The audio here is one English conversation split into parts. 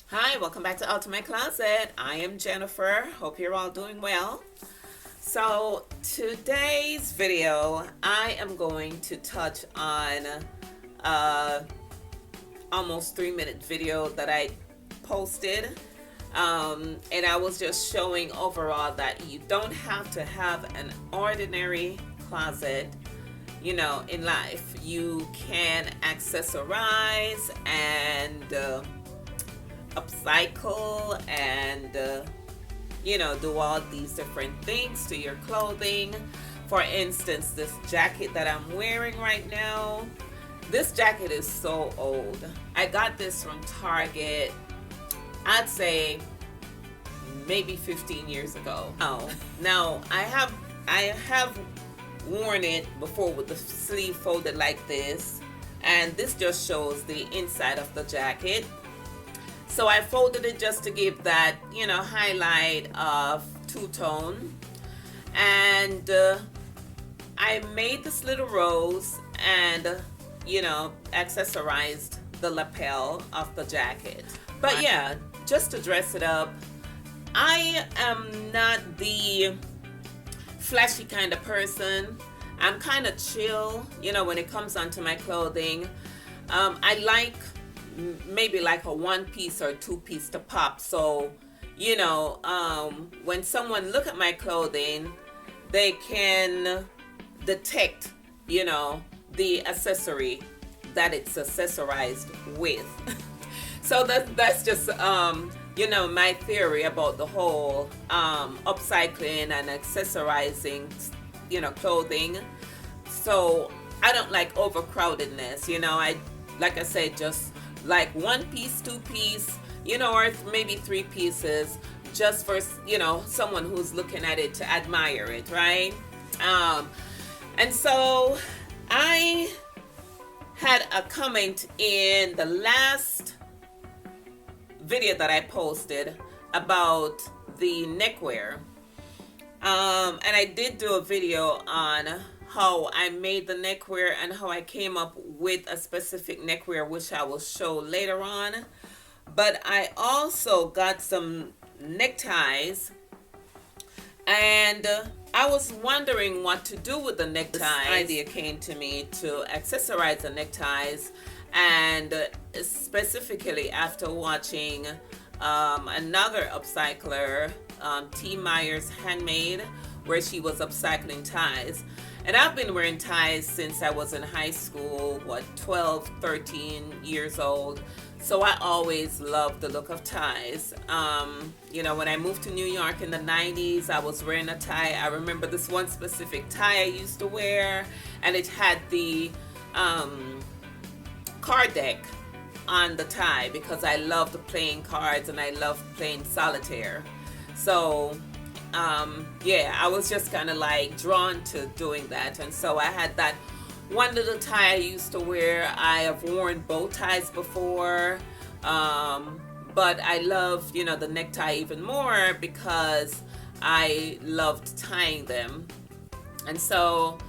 Hi, welcome back to Ultimate Closet. I am Jennifer. Hope you're all doing well. So, today's video, I am going to touch on almost 3-minute video that I posted. And I was just showing overall that you don't have to have an ordinary closet, in life. You can accessorize and upcycle and do all these different things to your clothing. For instance, this jacket that I'm wearing right now, this jacket is so old. I got this from Target, I'd say maybe 15 years ago. Now I have worn it before with the sleeve folded like this, and this just shows the inside of the jacket. So I folded it just to give that, highlight of two-tone. And I made this little rose and, accessorized the lapel of the jacket. But yeah, just to dress it up, I am not the flashy kind of person. I'm kind of chill, when it comes onto my clothing. I like maybe like a one piece or two piece to pop. So, when someone look at my clothing, they can detect, the accessory that it's accessorized with. So that's just, my theory about the whole upcycling and accessorizing, clothing. So I don't like overcrowdedness. Like I said, just like one piece, two piece, or maybe three pieces, just for, someone who's looking at it to admire it, right? And so I had a comment in the last video that I posted about the neckwear. And I did do a video on how I made the neckwear and how I came up with a specific neckwear, which I will show later on. But I also got some neckties, and I was wondering what to do with the neckties. This idea came to me to accessorize the neckties, and specifically after watching another upcycler, T. Myers Handmade, where she was upcycling ties. And I've been wearing ties since I was in high school, 12, 13 years old. So I always loved the look of ties. When I moved to New York in the 90s, I was wearing a tie. I remember this one specific tie I used to wear, and it had the card deck on the tie because I loved playing cards and I loved playing solitaire. So I was just kind of like drawn to doing that. And so I had that one little tie I used to wear. I have worn bow ties before, but I love, the necktie even more because I loved tying them. And so,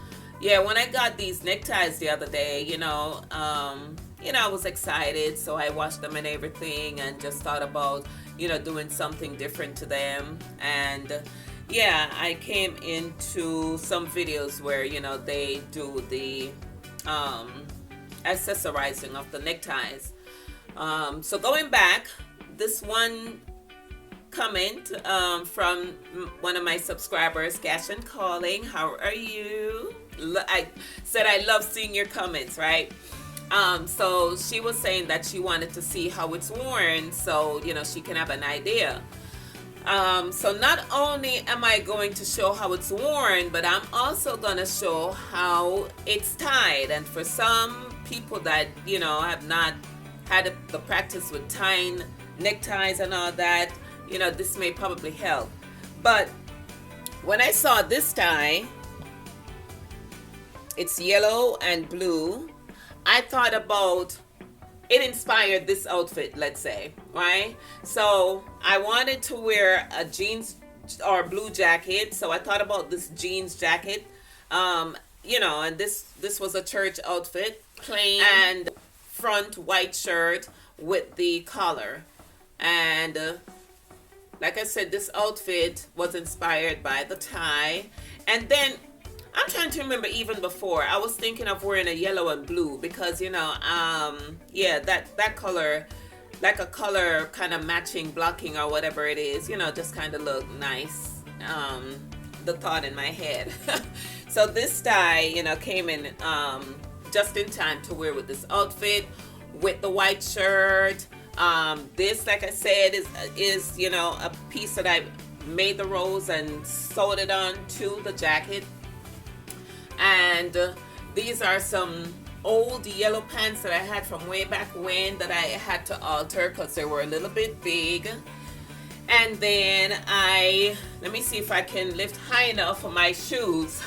when I got these neckties the other day, I was excited. So I washed them and everything and just thought about, doing something different to them. And I came into some videos where, they do the accessorizing of the neckties. So going back, this one comment from one of my subscribers, Cash and Calling, how are you? I said I love seeing your comments, right? So she was saying that she wanted to see how it's worn so, she can have an idea. So not only am I going to show how it's worn, but I'm also going to show how it's tied. And for some people that, have not had the practice with tying neckties and all that, this may probably help. But when I saw this tie, it's yellow and blue. I thought about, it inspired this outfit, let's say, right? So I wanted to wear a jeans or blue jacket. So I thought about this jeans jacket, and this was a church outfit, plain and front white shirt with the collar. And like I said, this outfit was inspired by the tie. And then I'm trying to remember, even before I was thinking of wearing a yellow and blue, because yeah, that color, like a color kind of matching blocking or whatever it is, just kind of look nice. The thought in my head. So this tie, came in just in time to wear with this outfit, with the white shirt. This, like I said, is a piece that I made the rose and sewed it on to the jacket. And these are some old yellow pants that I had from way back when that I had to alter because they were a little bit big. And then let me see if I can lift high enough for my shoes.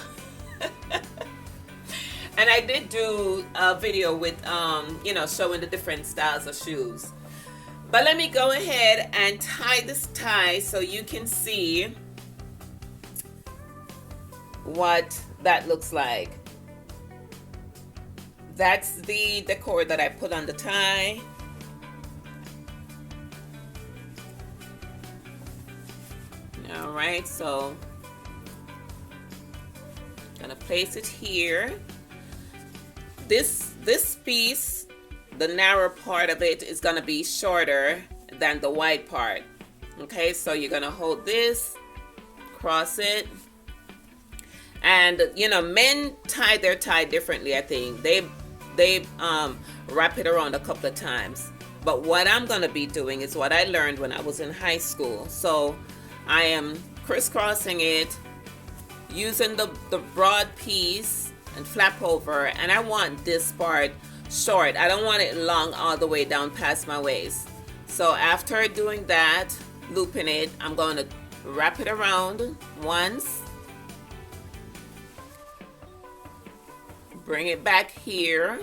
And I did do a video with showing the different styles of shoes. But let me go ahead and tie this tie so you can see what that looks like. That's the decor that I put on the tie. All right, so I'm gonna place it here. This piece, the narrow part of it, is gonna be shorter than the wide part. Okay, so you're gonna hold this, cross it. And men tie their tie differently. I think they wrap it around a couple of times. But what I'm gonna be doing is what I learned when I was in high school. So I am crisscrossing it, using the broad piece and flap over. And I want this part short. I don't want it long all the way down past my waist. So after doing that, looping it, I'm going to wrap it around once. Bring it back here,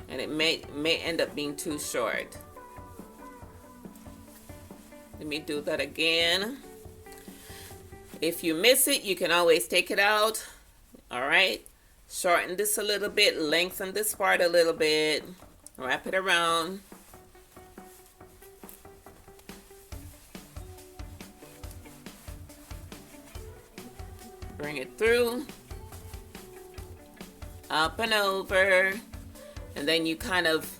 and it may end up being too short. Let me do that again. If you miss it, you can always take it out. All right, shorten this a little bit, lengthen this part a little bit, wrap it around. Bring it through. Up and over, and then you kind of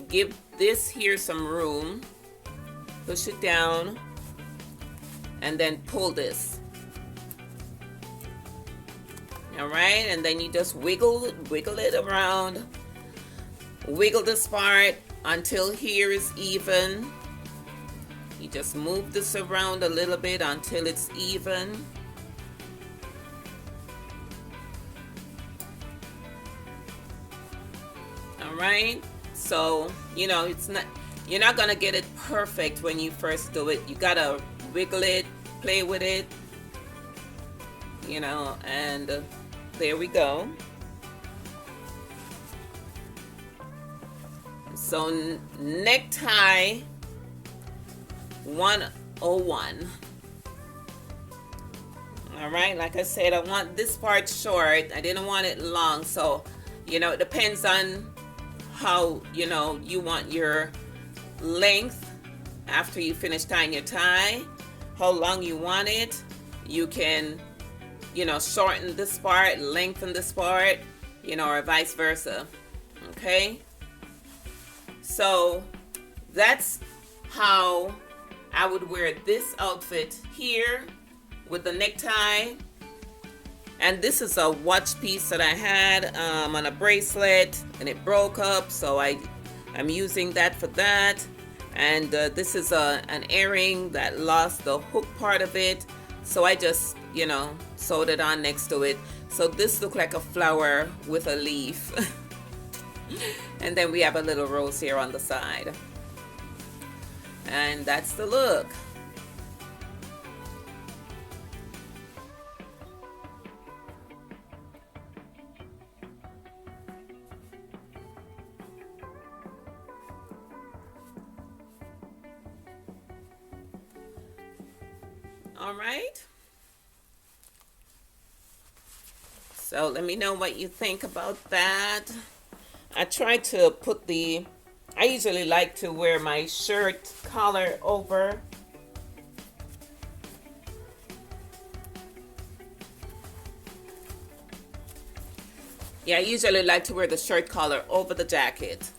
give this here some room, push it down, and then pull this. All right, and then you just wiggle it around, wiggle this part until here is even. You just move this around a little bit until it's even. Right, so it's not, you're not gonna get it perfect when you first do it. You gotta wiggle it, play with it, and there we go. So necktie 101. All right, like I said, I want this part short. I didn't want it long, so it depends on how you want your length after you finish tying your tie, how long you want it. You can shorten this part, lengthen this part, or vice versa. Okay, so that's how I would wear this outfit here with the necktie. And this is a watch piece that I had on a bracelet, and it broke up, so I'm using that for that. And this is an earring that lost the hook part of it, so I just sewed it on next to it. So this looks like a flower with a leaf. And then we have a little rose here on the side, and that's the look. All right, so let me know what you think about that. I tried to put the I usually like to wear my shirt collar over. Yeah, I usually like to wear the shirt collar over the jacket.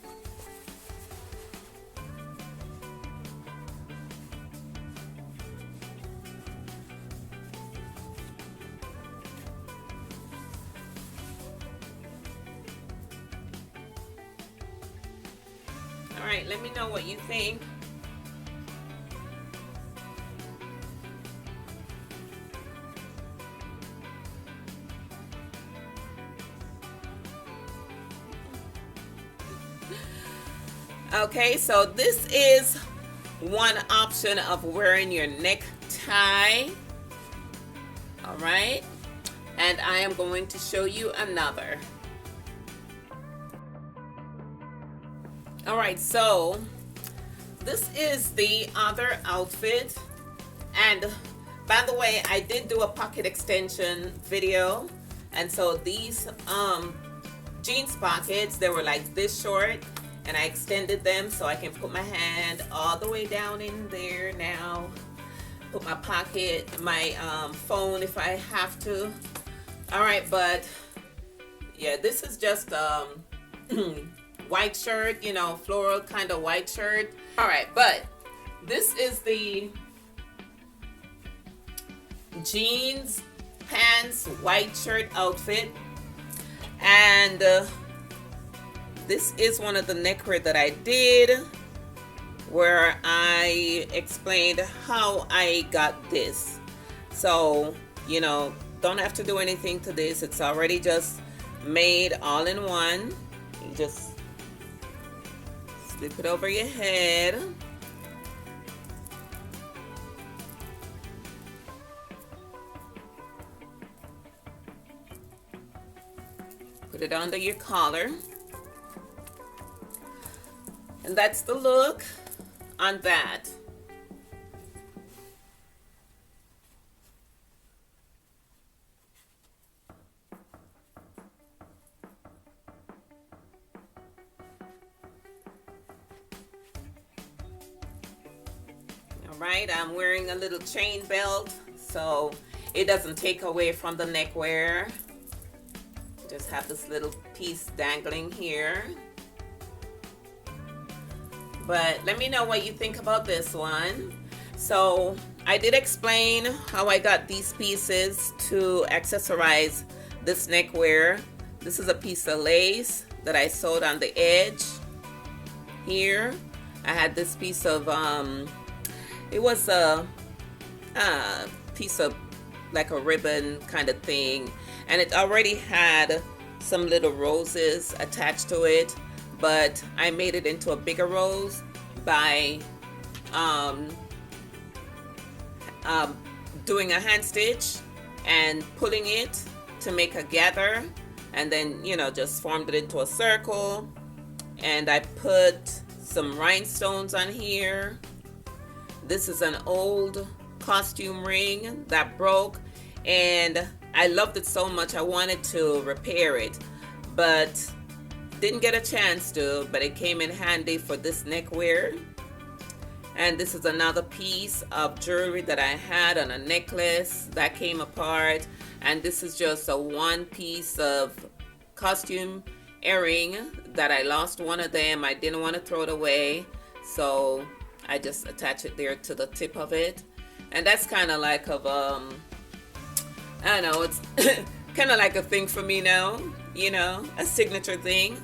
All right, let me know what you think. Okay, so this is one option of wearing your necktie. All right, and I am going to show you another. All right, so this is the other outfit. And by the way, I did do a pocket extension video. And so these jeans pockets, they were like this short, and I extended them so I can put my hand all the way down in there now. Put my pocket, my phone if I have to. All right, but yeah, this is just white shirt, you know, floral kind of white shirt. All right, but this is the jeans, pants, white shirt outfit. And this is one of the neckwear that I did, where I explained how I got this. So, you know, don't have to do anything to this. It's already just made all in one. You just slip it over your head. Put it under your collar. And that's the look on that. Right, I'm wearing a little chain belt so it doesn't take away from the neckwear. Just have this little piece dangling here. But let me know what you think about this one. So I did explain how I got these pieces to accessorize this neckwear. This is a piece of lace that I sewed on the edge here. I had this piece of it was a piece of like a ribbon kind of thing, and it already had some little roses attached to it, but I made it into a bigger rose by doing a hand stitch and pulling it to make a gather, and then, you know, just formed it into a circle. And I put some rhinestones on here. This is an old costume ring that broke, and I loved it so much I wanted to repair it, but didn't get a chance to, but it came in handy for this neckwear. And this is another piece of jewelry that I had on a necklace that came apart. And this is just a one piece of costume earring that I lost one of them. I didn't want to throw it away, so I just attach it there to the tip of it. And that's kind of like of I don't know, it's kind of like a thing for me now, you know, a signature thing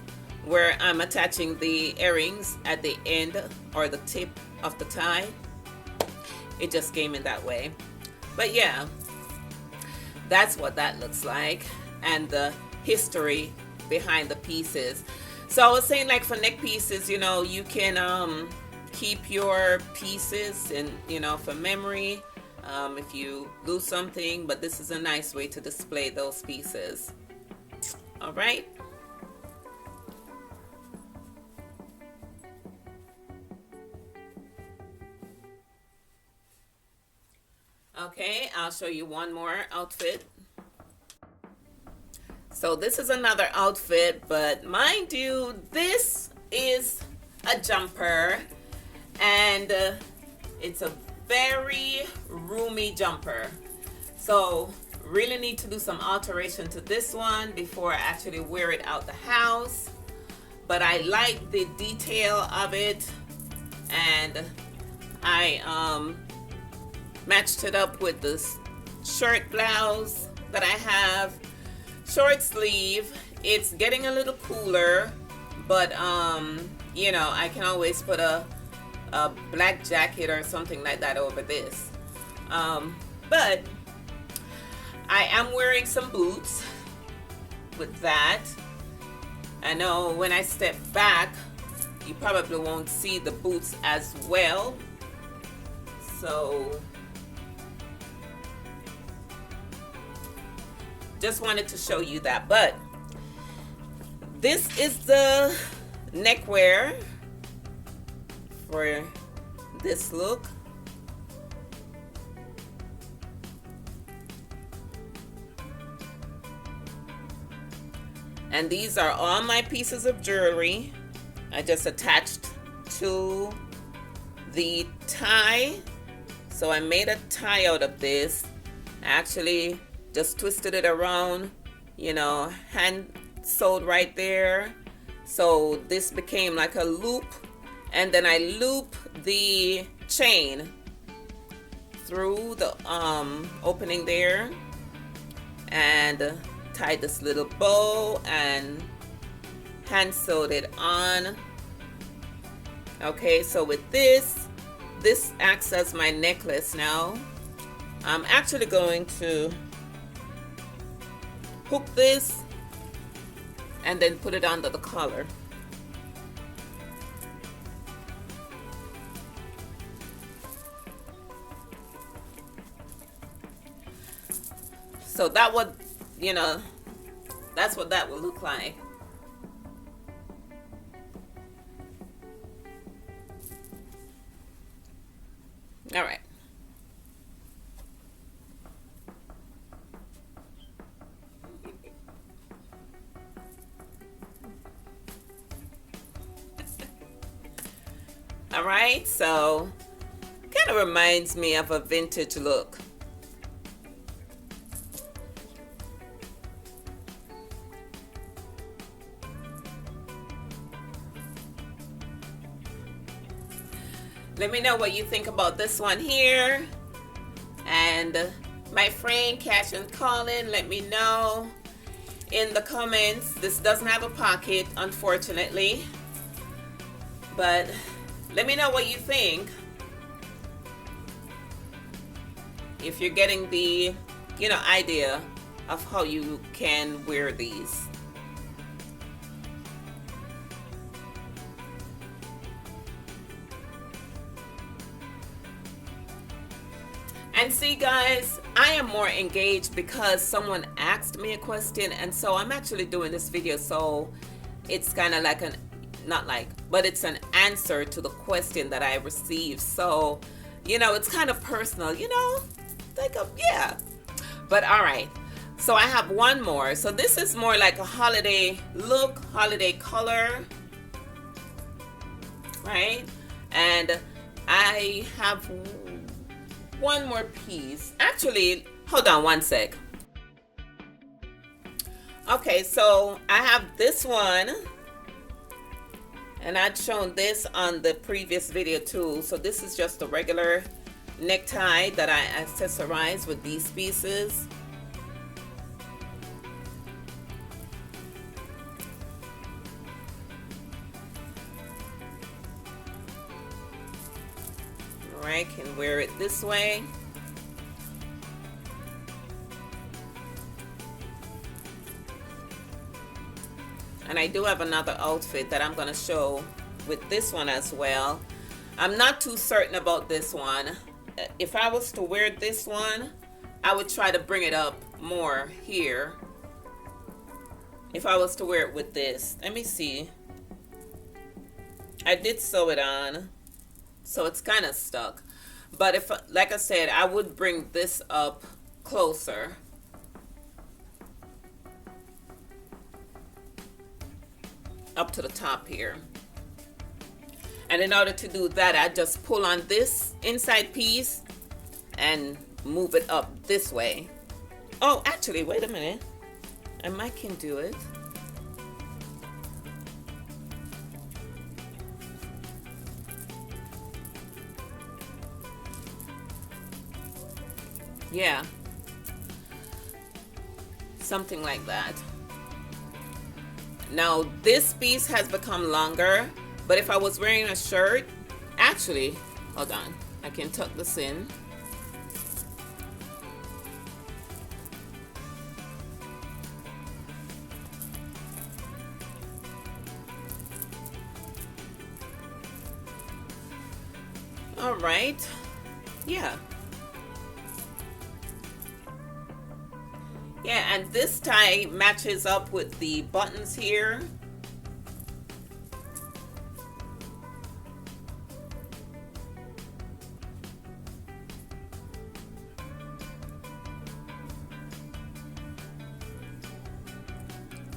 where I'm attaching the earrings at the end or the tip of the tie. It just came in that way. But yeah, that's what that looks like, and the history behind the pieces. So I was saying, like, for neck pieces, you know, you can keep your pieces and, you know, for memory if you lose something, but this is a nice way to display those pieces. All right. Okay, I'll show you one more outfit. So this is another outfit, but mind you, this is a jumper, and it's a very roomy jumper. So really need to do some alteration to this one before I actually wear it out the house. But I like the detail of it, and I matched it up with this shirt blouse that I have. Short sleeve. It's getting a little cooler, but you know, I can always put a black jacket or something like that over this. But I am wearing some boots with that. I know when I step back, you probably won't see the boots as well. So just wanted to show you that. But this is the neckwear for this look. And these are all my pieces of jewelry. I just attached to the tie. So I made a tie out of this. I actually just twisted it around, you know, hand sewed right there. So this became like a loop. And then I loop the chain through the opening there. And tied this little bow and hand sewed it on. Okay, so with this acts as my necklace now. I'm actually going to hook this and then put it under the collar. So that would, you know, that's what that would look like. All right. All right, so kind of reminds me of a vintage look. Let me know what you think about this one here. And my friend Cash and Colin, let me know in the comments. This doesn't have a pocket, unfortunately. But let me know what you think. If you're getting the, you know, idea of how you can wear these. And see guys, I am more engaged because someone asked me a question, and so I'm actually doing this video, so it's kind of like but it's an answer to the question that I received. So, you know, it's kind of personal, you know, like yeah. But all right, so I have one more. So this is more like a holiday look, holiday color, right? And I have one more piece. Actually, hold on one sec. Okay, so I have this one, and I'd shown this on the previous video too. So this is just a regular necktie that I accessorized with these pieces. Alright, can wear it this way. And I do have another outfit that I'm going to show with this one as well. I'm not too certain about this one. If I was to wear this one, I would try to bring it up more here. If I was to wear it with this. Let me see. I did sew it on, so it's kind of stuck. But if, like I said, I would bring this up closer. Up to the top here. And in order to do that, I just pull on this inside piece and move it up this way. Oh, actually, wait a minute. I might can do it. Yeah. Something like that. Now, this piece has become longer, but if I was wearing a shirt, actually, hold on, I can tuck this in. All right. Yeah. Yeah, and this tie matches up with the buttons here.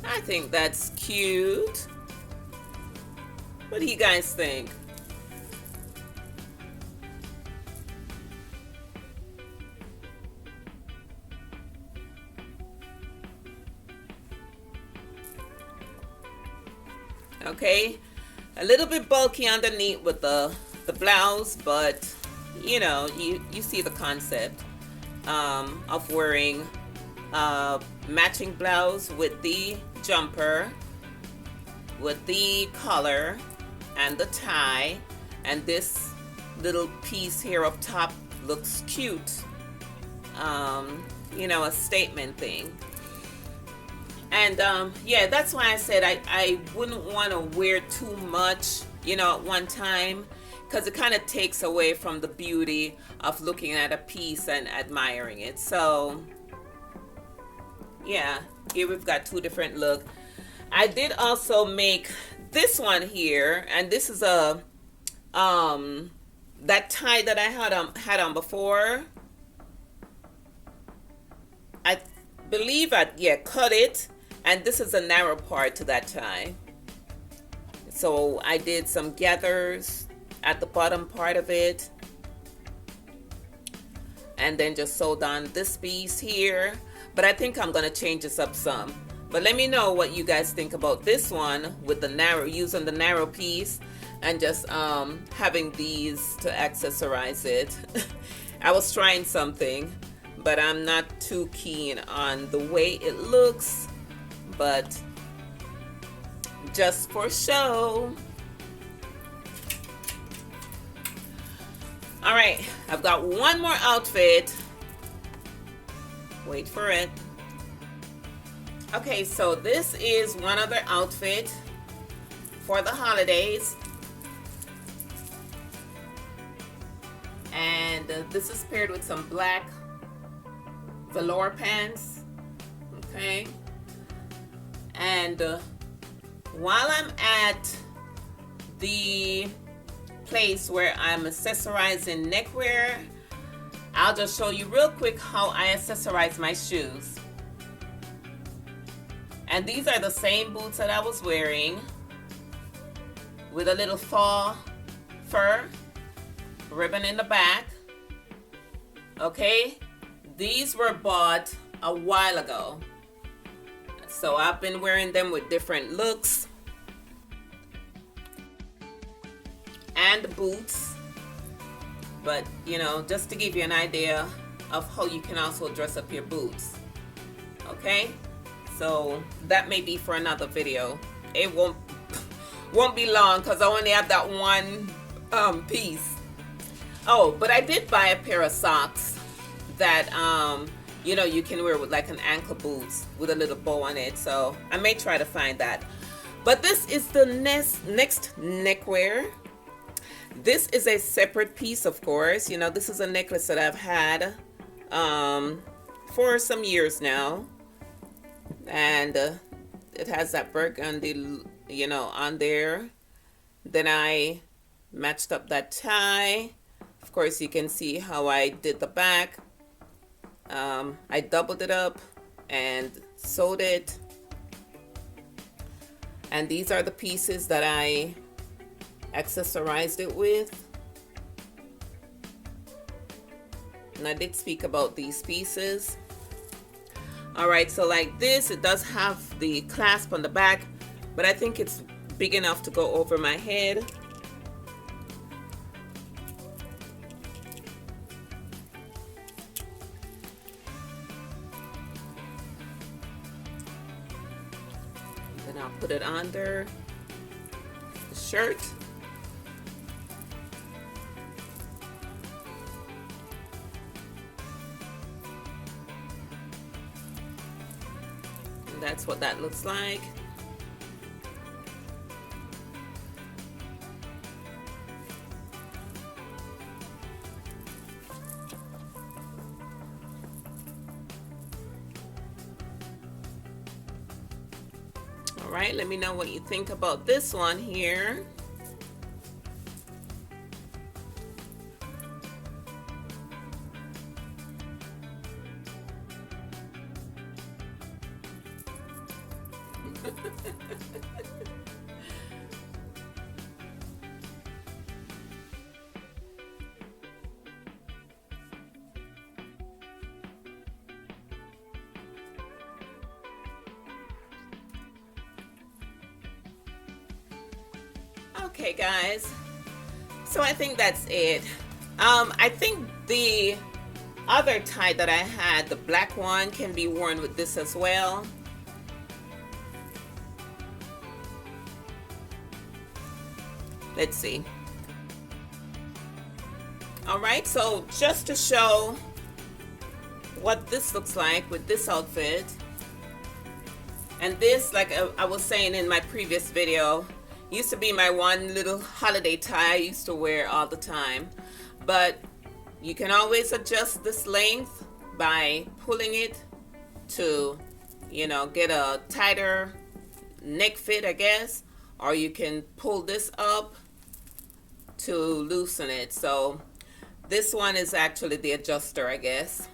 I think that's cute. What do you guys think? Okay, a little bit bulky underneath with the blouse, but you know, you see the concept of wearing matching blouse with the jumper, with the collar and the tie, and this little piece here up top looks cute. You know, a statement thing. And yeah, that's why I said I wouldn't want to wear too much, you know, at one time, because it kind of takes away from the beauty of looking at a piece and admiring it. So yeah, here we've got two different looks. I did also make this one here, and this is a that tie that I had on before. I believe I cut it, and this is a narrow part to that tie. So I did some gathers at the bottom part of it, and then just sewed on this piece here. But I think I'm gonna change this up some. But let me know what you guys think about this one with the narrow, using the narrow piece and just having these to accessorize it. I was trying something, but I'm not too keen on the way it looks, but just for show. All right, I've got one more outfit. Wait for it. Okay, so this is one other outfit for the holidays. And this is paired with some black velour pants. Okay. And while I'm at the place where I'm accessorizing neckwear, I'll just show you real quick how I accessorize my shoes. And these are the same boots that I was wearing, with a little fur ribbon in the back. Okay, these were bought a while ago, so I've been wearing them with different looks and boots. But you know, just to give you an idea of how you can also dress up your boots. Okay, so that may be for another video. It won't be long because I only have that one piece. Oh, but I did buy a pair of socks that you know, you can wear with like an ankle boots with a little bow on it. So I may try to find that. But this is the next neckwear. This is a separate piece, of course. You know, this is a necklace that I've had for some years now, and it has that burgundy, you know, on there. Then I matched up that tie. Of course, you can see how I did the back. I doubled it up and sewed it. And these are the pieces that I accessorized it with. And I did speak about these pieces. All right, so like this, it does have the clasp on the back, but I think it's big enough to go over my head. Then I'll put it under the shirt. And that's what that looks like. All right, let me know what you think about this one here. Okay guys, so I think that's it. I think the other tie that I had, the black one, can be worn with this as well. Let's see. All right, so just to show what this looks like with this outfit, and this, like I was saying in my previous video, used to be my one little holiday tie I used to wear all the time. But you can always adjust this length by pulling it to, you know, get a tighter neck fit, I guess. Or you can pull this up to loosen it. So this one is actually the adjuster, I guess.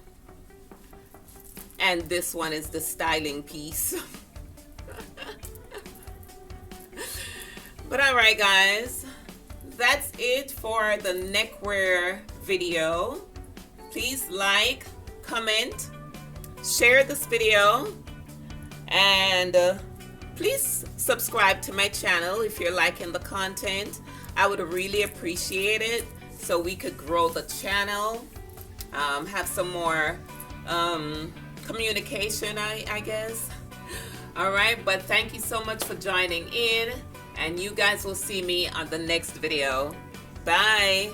And this one is the styling piece. But all right guys, that's it for the neckwear video. Please like, comment, share this video, and please subscribe to my channel if you're liking the content. I would really appreciate it, so we could grow the channel, have some more communication, I guess. All right, but thank you so much for joining in. And you guys will see me on the next video. Bye.